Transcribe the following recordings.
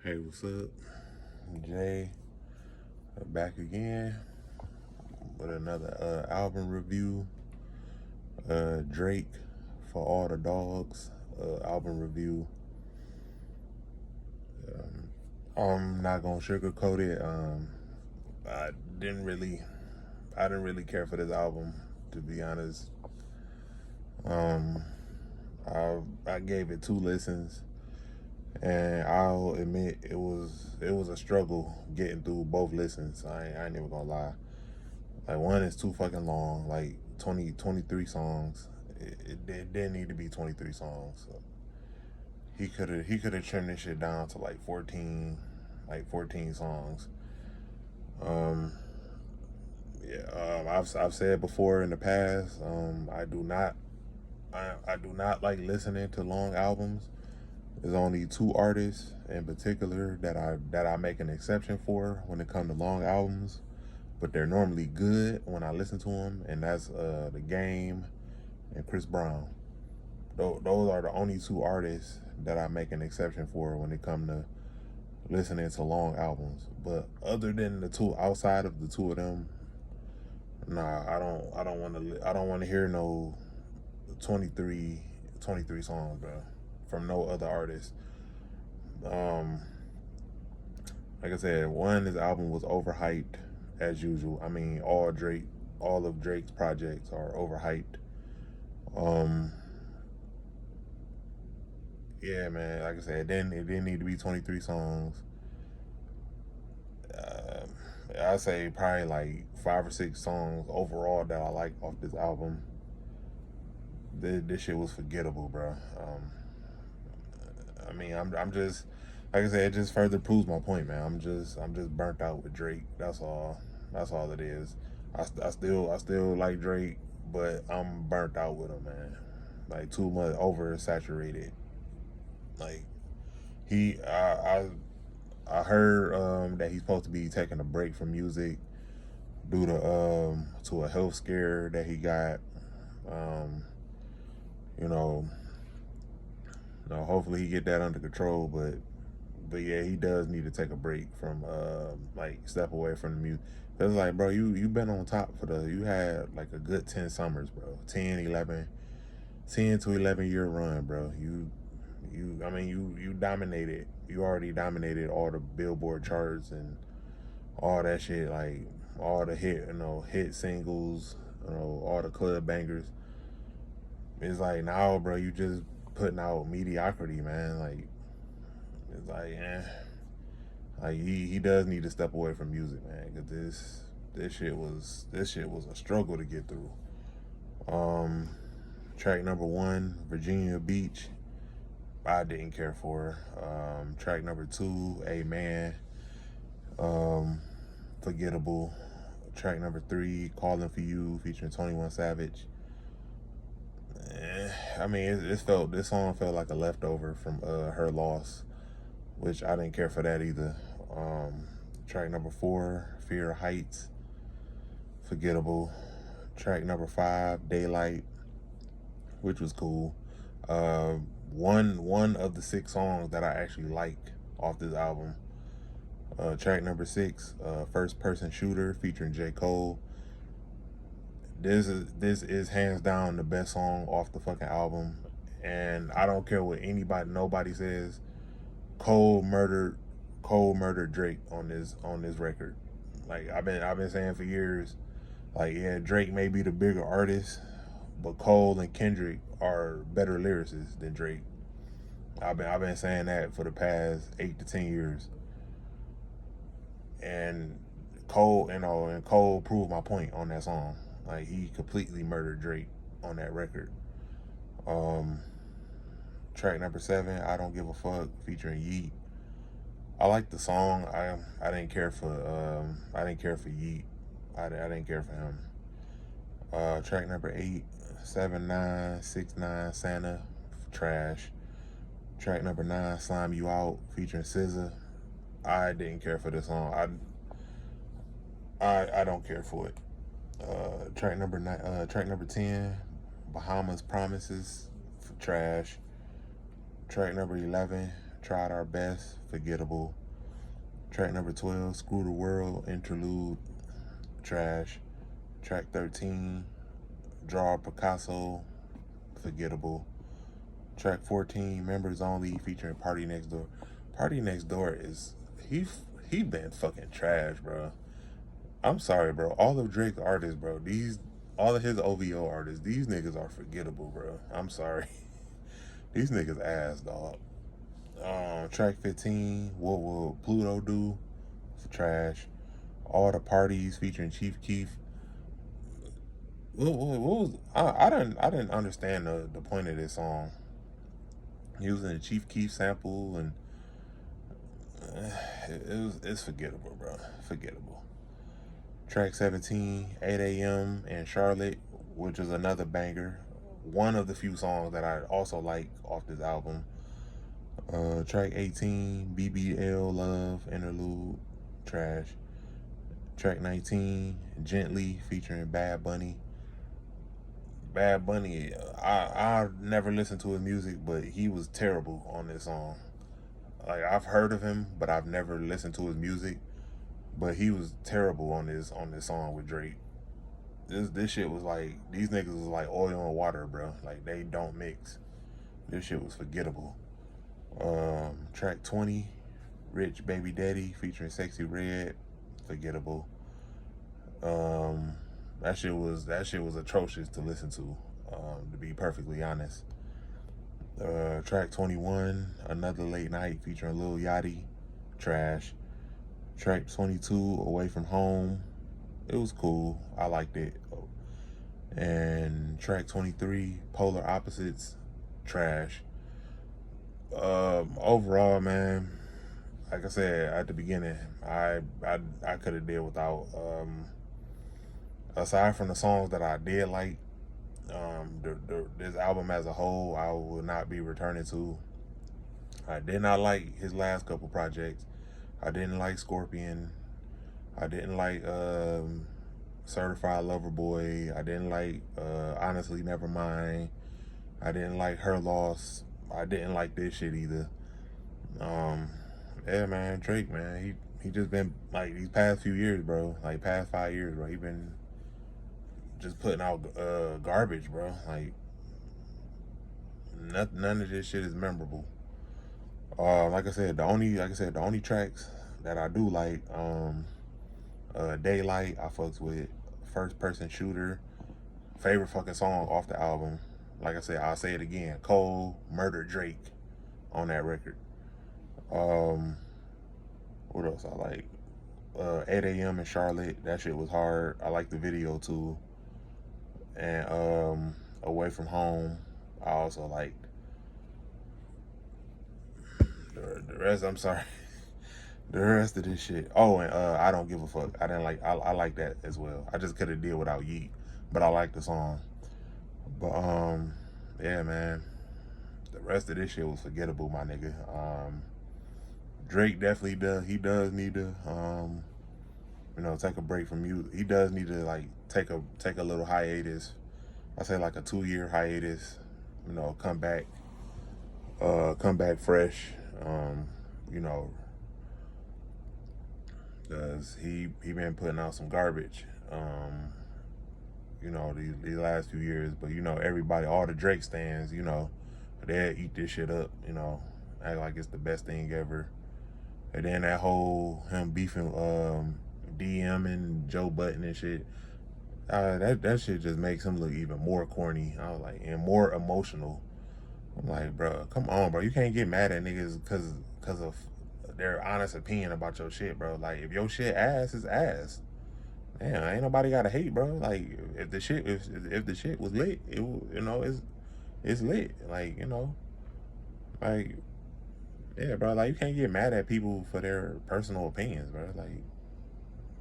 Hey, what's up? Jay, back again with another album review. Drake for All the Dogs album review. I'm not gonna sugarcoat it. I didn't really, I didn't really care for this album, to be honest. Um, I gave it 2 listens, and I'll admit it was a struggle getting through both listens. I ain't even gonna lie. Like, one is too fucking long, like 23 songs. It didn't need to be 23 songs. So he could have trimmed this shit down to like 14 songs. Um, yeah, I've said before in the past, I do not like listening to long albums. There's only 2 artists in particular that I make an exception for when it comes to long albums, but they're normally good when I listen to them, and that's The Game and Chris Brown. Those are the only 2 artists that I make an exception for when it comes to listening to long albums. But other than the two, outside of the two of them, nah, I don't want to hear no 23 23 songs, bro, from no other artist. Um, like I said, one, his album was overhyped as usual. I mean, all of Drake's projects are overhyped. Um, yeah, man. Like I said, it didn't need to be 23 songs. Uh, I say probably like 5 or 6 songs overall that I like off this album. This shit was forgettable, bro. I mean, I'm just, like I said, it just further proves my point, man. I'm just burnt out with Drake. That's all. That's all it is. I still like Drake, but I'm burnt out with him, man. Like, too much oversaturated. Like, he I heard that he's supposed to be taking a break from music due to a health scare that he got. Um, you know, hopefully he get that under control. But yeah, he does need to take a break from like, step away from the music. Cause, like, bro, you been on top for you had like a good 10 summers, bro. 10 to 11 year run, bro. I mean, you dominated. You already dominated all the Billboard charts and all that shit. Like, all the hit singles, all the club bangers. It's like, now, bro, you just putting out mediocrity, man. Like, it's like, like, he does need to step away from music, man. Cause this shit was a struggle to get through. Um, Track number 1, Virginia Beach, I didn't care for. Track number 2, Amen, um, forgettable. Track number 3, Calling for You, featuring 21 Savage. I mean, this song felt like a leftover from Her Loss, which I didn't care for that either. Track number 4, Fear of Heights, forgettable. Track number 5, Daylight, which was cool. Uh, one of the 6 songs that I actually like off this album. Track number 6, First Person Shooter, featuring J. Cole. This is hands down the best song off the fucking album, and I don't care what nobody says. Cole murdered Cole murdered Drake on this record. Like, I've been saying for years, like, yeah, Drake may be the bigger artist, but Cole and Kendrick are better lyricists than Drake. I've been saying that for the past 8 to 10 years, and Cole proved my point on that song. Like, he completely murdered Drake on that record. Um, Track number 7, I Don't Give a Fuck, featuring Yeet. I like the song. I didn't care for Yeet. I didn't care for him. Track number 8, 7 9 6 9 Santa, trash. Track number 9, Slime You Out, featuring SZA. I didn't care for this song. I don't care for it. Track number 10, Bahamas Promises, trash. Track number 11, Tried Our Best, forgettable. Track number 12, Screw the World, interlude, trash. Track 13, Draw Picasso, forgettable. Track 14, Members Only, featuring Party Next Door. Party Next Door is, he been fucking trash, bro. I'm sorry, bro. All of Drake's artists, bro, all of his OVO artists, these niggas are forgettable, bro. I'm sorry. These niggas ass, dog. Track 15, What Will Pluto Do? Trash. All the Parties, featuring Chief Keef. What was I didn't understand the point of this song. Using the Chief Keef sample, and it's forgettable, bro. Forgettable. Track 17, 8 a.m. and Charlotte, which is another banger. One of the few songs that I also like off this album. Track 18, BBL Love, interlude, trash. Track 19, Gently, featuring Bad Bunny. Bad Bunny, I never listened to his music, but he was terrible on this song. Like, I've heard of him, but I've never listened to his music. But he was terrible on this song with Drake. This shit was like, these niggas was like oil and water, bro. Like, they don't mix. This shit was forgettable. Track 20, Rich Baby Daddy, featuring Sexy Red, forgettable. That shit was atrocious to listen to be perfectly honest. Track 21, Another Late Night, featuring Lil Yachty, trash. Track 22, Away From Home, it was cool, I liked it. And track 23, Polar Opposites, trash. Overall, man, like I said at the beginning, I could have did without. Aside from the songs that I did like, this album as a whole, I will not be returning to. I did not like his last couple projects. I didn't like Scorpion. I didn't like Certified Lover Boy. I didn't like Honestly Nevermind. I didn't like Her Loss. I didn't like this shit either. Yeah, man, Drake, man, he just been like these past few years, bro. Like past 5 years, bro. He been just putting out garbage, bro. Like none of this shit is memorable. Like I said, the only tracks that I do like, Daylight, I fucks with. First Person Shooter, favorite fucking song off the album. Like I said, I'll say it again. Cole murdered Drake on that record. What else I like? 8 a.m. in Charlotte, that shit was hard. I like the video too. And Away From Home, I also liked. The rest, I'm sorry. The rest of this shit. Oh, and I Don't Give a Fuck. I didn't like. I like that as well. I just could have did without Yeet, but I like the song. But yeah, man. The rest of this shit was forgettable, my nigga. Drake definitely does. He does need to, take a break from music. He does need to like take a little hiatus. I say like a 2-year hiatus. Come back fresh. Cause he been putting out some garbage. These last few years. But everybody, all the Drake stands, they eat this shit up. Act like it's the best thing ever. And then that whole him beefing, DMing Joe Budden and shit. That shit just makes him look even more corny. I was like, and more emotional. I'm like, bro, come on, bro. You can't get mad at niggas because of their honest opinion about your shit, bro. Like, if your shit ass is ass, damn, ain't nobody gotta hate, bro. Like, if the shit was lit, it's lit. Like, like, yeah, bro. Like, you can't get mad at people for their personal opinions, bro.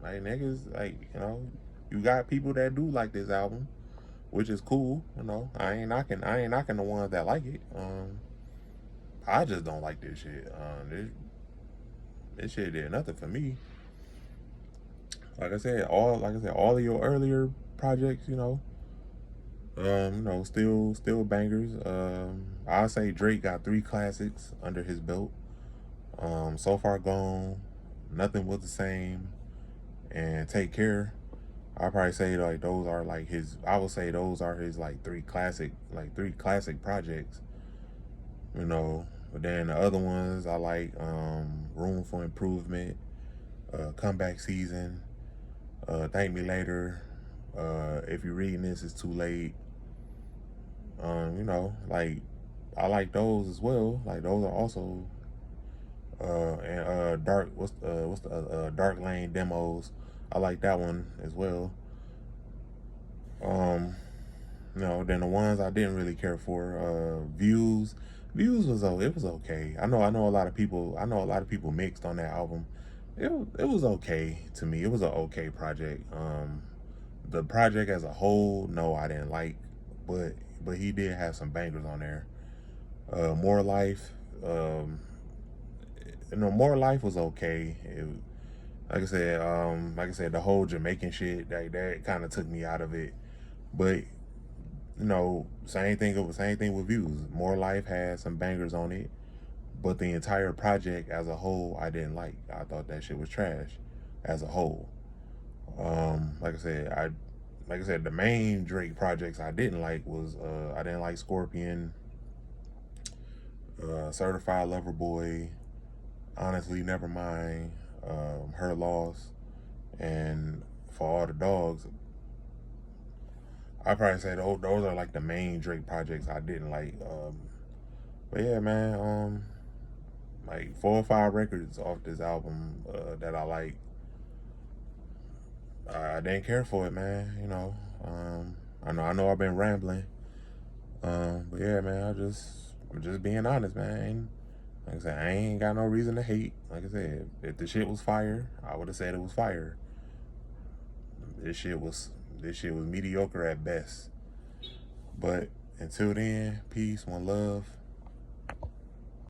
Like niggas, like, you got people that do like this album, which is cool. I ain't knocking the ones that like it. I just don't like this shit. This shit did nothing for me. Like I said, all of your earlier projects, still bangers. I'll say Drake got 3 classics under his belt. So Far Gone, Nothing Was the Same, and Take Care. I probably say like those are like his. I would say those are his like three classic projects. You know, but then the other ones I like Room for Improvement, Comeback Season, Thank Me Later. If you're reading this, it's too late. You know, like I like those as well. Like those are also and dark. What's the Dark Lane Demos? I like that one as well. Um, you know, then the ones I didn't really care for, Views. Views was it was okay. I know a lot of people. I know a lot of people mixed on that album. It was okay to me. It was an okay project. The project as a whole, no, I didn't like, but he did have some bangers on there. More Life, um, More Life was okay. Like I said, the whole Jamaican shit that kind of took me out of it. But same thing with Views. More Life had some bangers on it, but the entire project as a whole, I didn't like. I thought that shit was trash, as a whole. Like I said, the main Drake projects I didn't like was I didn't like Scorpion, Certified Lover Boy, Honestly Nevermind, Her Loss, and For All the Dogs. I probably say those are like the main Drake projects I didn't like. But yeah, man, like 4 or 5 records off this album that I like. I didn't care for it, man. I know I've been rambling. But yeah, man, I'm just being honest, man. Like I said, I ain't got no reason to hate. Like I said, if the shit was fire, I would have said it was fire. This shit was mediocre at best. But until then, peace, one love.